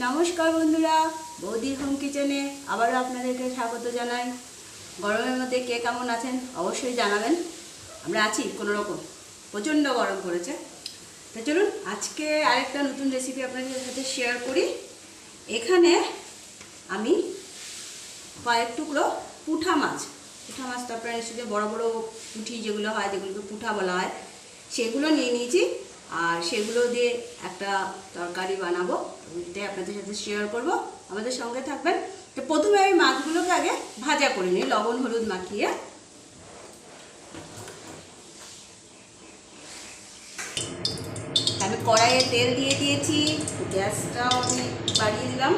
নমস্কার বন্ধুরা, বৌদির হোম কিচেনে আবারও আপনাদেরকে স্বাগত জানাই। গরমের মধ্যে কে কেমন আছেন অবশ্যই জানাবেন। আমরা আছি কোনো রকম, প্রচণ্ড গরম পড়েছে। তো চলুন আজকে আরেকটা নতুন রেসিপি আপনাদের সাথে শেয়ার করি। এখানে আমি কয়েক টুকরো পুঁঠা মাছ তো আপনারা নিশ্চয়ই বড়ো বড়ো পুঁঠি যেগুলো হয়, যেগুলোকে পুঁঠা বলা হয়, সেগুলো নিয়ে নিয়েছি। আর সেগুলো দিয়ে একটা তরকারি বানাবো, ওইটাই আপনাদের সাথে শেয়ার করব। আমাদের সঙ্গে থাকবেন। তো প্রথমে আমি মাছগুলোকে আগে ভাজা করে নিই লবণ হলুদ মাখিয়ে। আমি কড়াইয়ে তেল দিয়ে দিয়েছি, গ্যাসটাও আমি বাড়িয়ে দিলাম।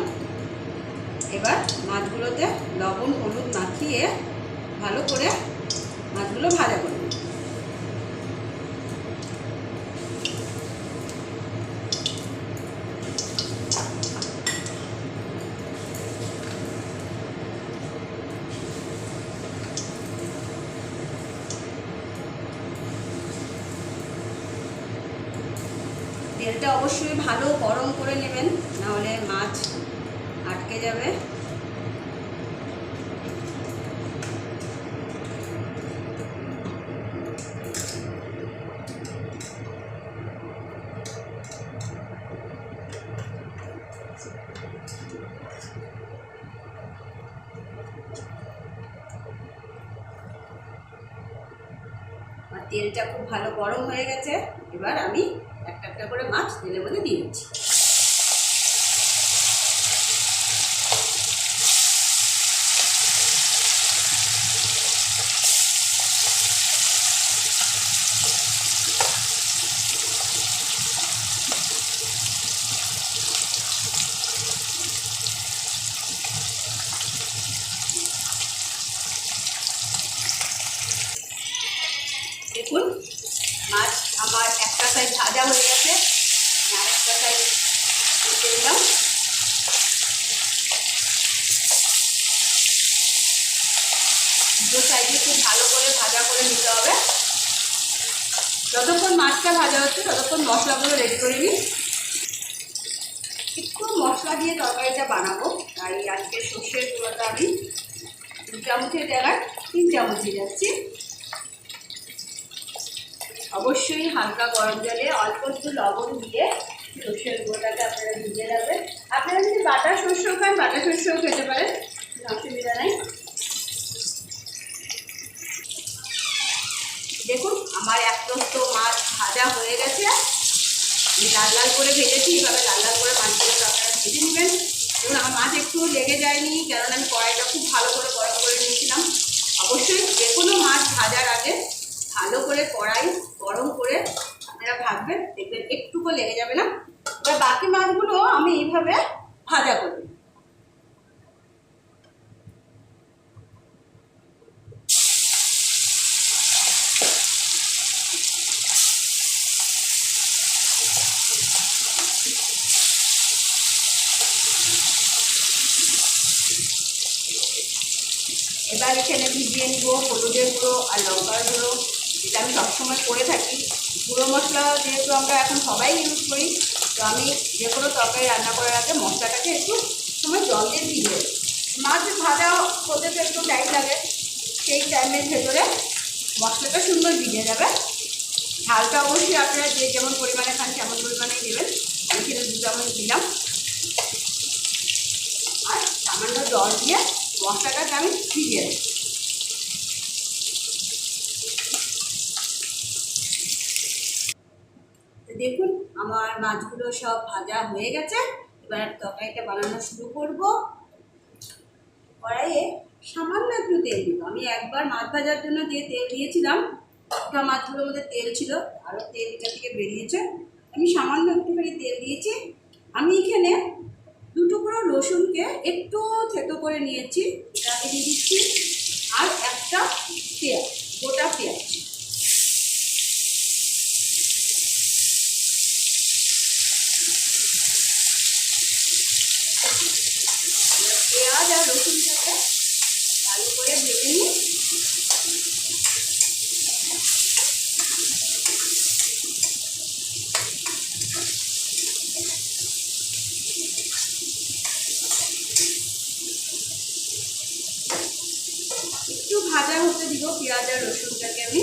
এবার মাছগুলোতে লবণ হলুদ মাখিয়ে ভালো করে মাছগুলো ভাজা করে নিই। তেলটা অবশ্যই ভালো গরম করে নেবেন, নাহলে মাছ আটকে যাবে। আর তেলটা খুব ভালো গরম হয়ে গেছে। এবার আমি একটা একটা করে মাছ তেলের মধ্যে দিয়ে দিচ্ছি। দেখুন মাছ আমার একটা সাইড ভাজা হয়ে গেছে, আর একটা সাইড উল্টে দিলাম। দু সাইডে খুব ভালো করে ভাজা করে নিতে হবে। যতক্ষণ মাছটা ভাজা হচ্ছে ততক্ষণ মশলাগুলো রেডি করে নিই। একটু মশলা দিয়ে তরকারিটা বানাবো, তাই আজকে সর্ষের গুঁড়োটা আমি 2 চামচের জায়গায় 3 চামচ দিয়ে যাচ্ছি। অবশ্যই হালকা গরম জলে অল্প একটু লবণ দিয়ে সর্ষের গুঁড়োটাকে আপনারা ভিজিয়ে রাখবেন। আপনারা যদি বাটা সর্ষেও খান বাটা সর্ষেও খেতে পারেন, অসুবিধা নাই। দেখুন আমার এক টস্ত মাছ ভাজা হয়ে গেছে। আমি লাল লাল করে ভেজেছি, এভাবে লাল লাল করে মাছগুলোকে আপনারা ভেজে নেবেন। দেখুন আমার মাছ একটু লেগে যায়নি, কারণ আমি কড়াইটা খুব ভালো করে গরম করে নিয়েছিলাম। অবশ্যই যে কোনো মাছ ভাজার আগে ভালো করে কড়াই গরম করে আপনারা ভাজবেন, দেখবেন একটুকু লেগে যাবে না। এবার বাকি মাছগুলো আমি এইভাবে ভাজা করব। এবার এখানে ভিজিয়ে নিব হলুদের গুঁড়ো আর লঙ্কার গুঁড়ো, যেটা আমি সবসময় করে থাকি। গুঁড়ো মশলা যেহেতু আমরা এখন সবাই ইউজ করি, তো আমি যে কোনো তরকারি রান্না করার আগে মশলাটাকে একটু সময় জল দিয়ে ভিজিয়ে দিই। মাছ ভাজা হতে তো একটু টাইম লাগে, সেই টাইমের ভেতরে মশলাটা সুন্দর ভিজে যাবে। ঝালটা অবশ্যই আপনারা যে যেমন পরিমাণে খান তেমন পরিমাণেই দেবেন। আমি এখানে 2 চামচ দিলাম। আর সামান্য জল দিয়ে মশলাটাকে আমি ভিজিয়ে দিই। দেখুন আমার মাছগুলো সব ভাজা হয়ে গেছে। এবার তরকারিটা বানানো শুরু করব। কড়াইয়ে সামান্য একটু তেল দিব। আমি একবার মাছ ভাজার জন্য যে তেল দিয়েছিলাম, ওটা মাছগুলোর মধ্যে তেল ছিল, আরও তেল এটা থেকে বেরিয়েছে। আমি সামান্য একটুখানি তেল দিয়েছি। আমি এখানে 2 টুকরো রসুনকে একটু থেতো করে নিয়েছি, এটাকে দিয়ে দিচ্ছি। আর একটা পেঁয়াজ, গোটা পেঁয়াজ। পেঁয়াজ আর রসুনটাকে ভালো করে ভেজে নিই। দিব পেঁয়াজ আর রসুনটাকে আমি।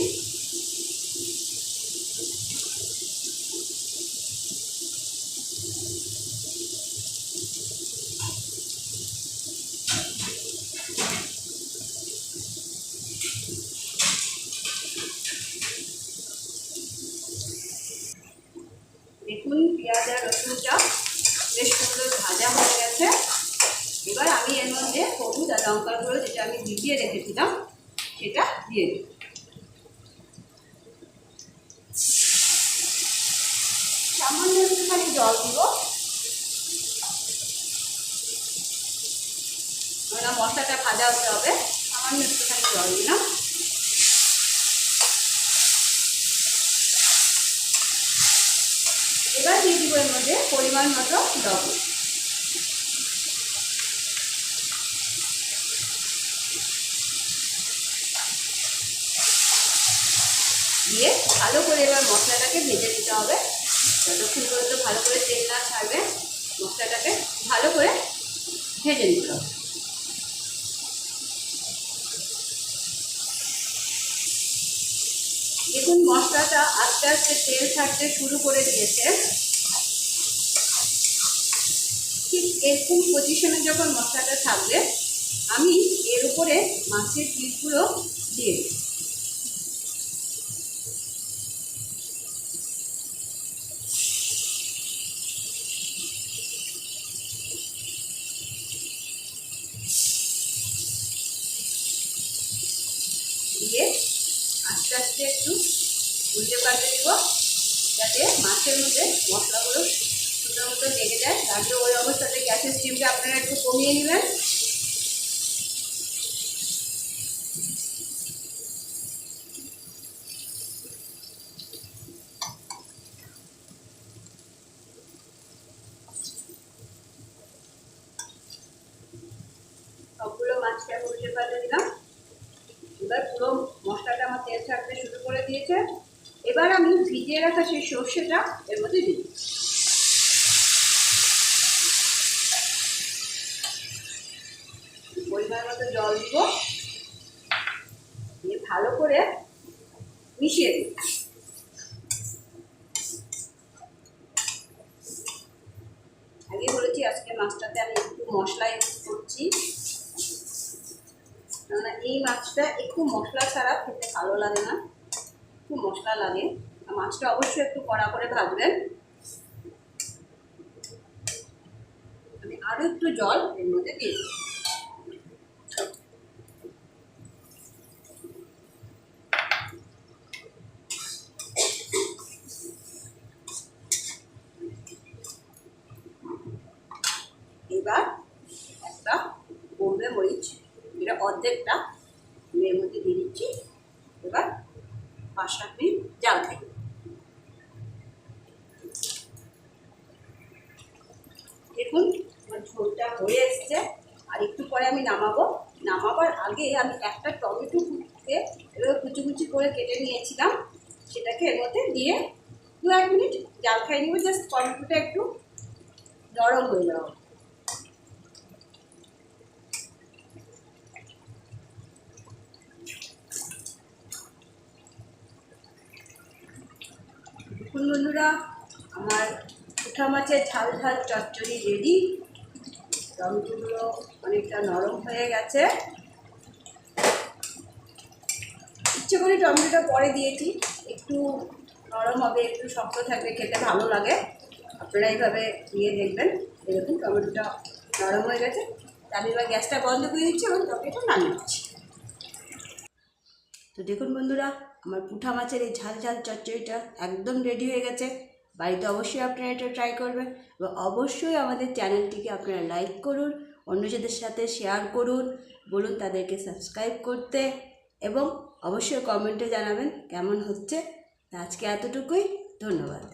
দেখুন পেঁয়াজ আর রসুনটা বেশ সুন্দর ভাজা হয়ে গেছে। এবার আমি এর মধ্যে হলুদ আর লঙ্কার গুঁড়ো যেটা আমি ভিজিয়ে রেখেছিলাম সেটা দিয়ে দিই। সামান্য একটুখানি জল দিব, কারণ মশলাটা ভাজা হতে হবে। সামান্য একটুখানি জল দিলাম। এবার দিয়ে দিব এর মধ্যে পরিমাণ মতো লবণ। দিয়ে ভালো করে এবার মশলাটাকে ভেজে দিতে হবে। যতক্ষণ পর্যন্ত ভালো করে তেল না ছাড়বে মশলাটাকে ভালো করে ভেজে নিতে হবে। দেখুন মশলাটা আস্তে আস্তে তেল ছাড়তে শুরু করে দিয়েছে। ঠিক এরকম পজিশনে যখন মশলাটা থাকবে আমি এর উপরে মাছের পিসগুলো দিয়ে দিই। দিয়ে আস্তে আস্তে একটু উল্টে পাল্টে দিব, যাতে মাছের মধ্যে মশলাগুলো সুন্দর মতো লেগে যায়। তাহলে ওই অবস্থাতে গ্যাসের স্টিমটা আপনারা একটু কমিয়ে নেবেন। সবগুলো মাছকে আমি উল্টে পাল্টে দিলাম। এবার পুরো মশলাটা আমার তেল ছাড়তে শুরু করে দিয়েছে। এবার আমি ভিজিয়ে রাখা সেই সর্ষেটা এর মধ্যে দিই। পরিমাণ মতো জল দিব, দিয়ে ভালো করে মিশিয়ে দিই। আগে বলেছি আজকে মাছটাতে আমি একটু মশলা ইউজ করছি, কেননা এই মাছটা একটু মশলা ছাড়া খেতে ভালো লাগে না, একটু মশলা লাগে। মাছটা অবশ্যই একটু কড়া করে ভাজবেন। আমি আরও একটু জল এর মধ্যে দিয়ে দিই। এবার একটা বোম্বে মরিচ, এটা অর্ধেকটা আমি এর মধ্যে দিয়ে দিচ্ছি। এবার 5-7 মিনিট জাল খাই। দেখুন আমার ঝোলটা হয়ে এসছে, আর একটু পরে আমি নামাবো। নামাবার আগে আমি একটা টমেটোকে এভাবে কুচি কুচি করে কেটে নিয়েছিলাম, সেটাকে এর মধ্যে দিয়ে 2-1 মিনিট জাল খাই নিব। জাস্ট টমেটোটা একটু নরম হয়ে যাওয়া। দেখুন বন্ধুরা, আমার পুঁঠা মাছের ঝাল ঝাল চচ্চড়ি রেডি। টমেটোগুলো অনেকটা নরম হয়ে গেছে। ইচ্ছে করে টমেটোটা পরে দিয়েছি, একটু নরম হবে, একটু শক্ত থাকবে, খেতে ভালো লাগে। আপনারা এইভাবে দিয়ে দেখবেন। এরকম টমেটোটা নরম হয়ে গেছে। আমি এবার গ্যাসটা বন্ধ করে দিচ্ছি এবং টমেটো নামিয়ে দিচ্ছি। তো দেখুন বন্ধুরা, আমার পুঁঠা মাছের এই ঝাল ঝাল চচ্চড়িটা একদম রেডি হয়ে গেছে। বাড়িতে অবশ্যই আপনারা এটা ট্রাই করবেন এবং অবশ্যই আমাদের চ্যানেলটিকে আপনারা লাইক করুন, অন্যদের সাথে শেয়ার করুন, বলুন তাদেরকে সাবস্ক্রাইব করতে, এবং অবশ্যই কমেন্টে জানাবেন কেমন হচ্ছে। আজকে এতটুকুই, ধন্যবাদ।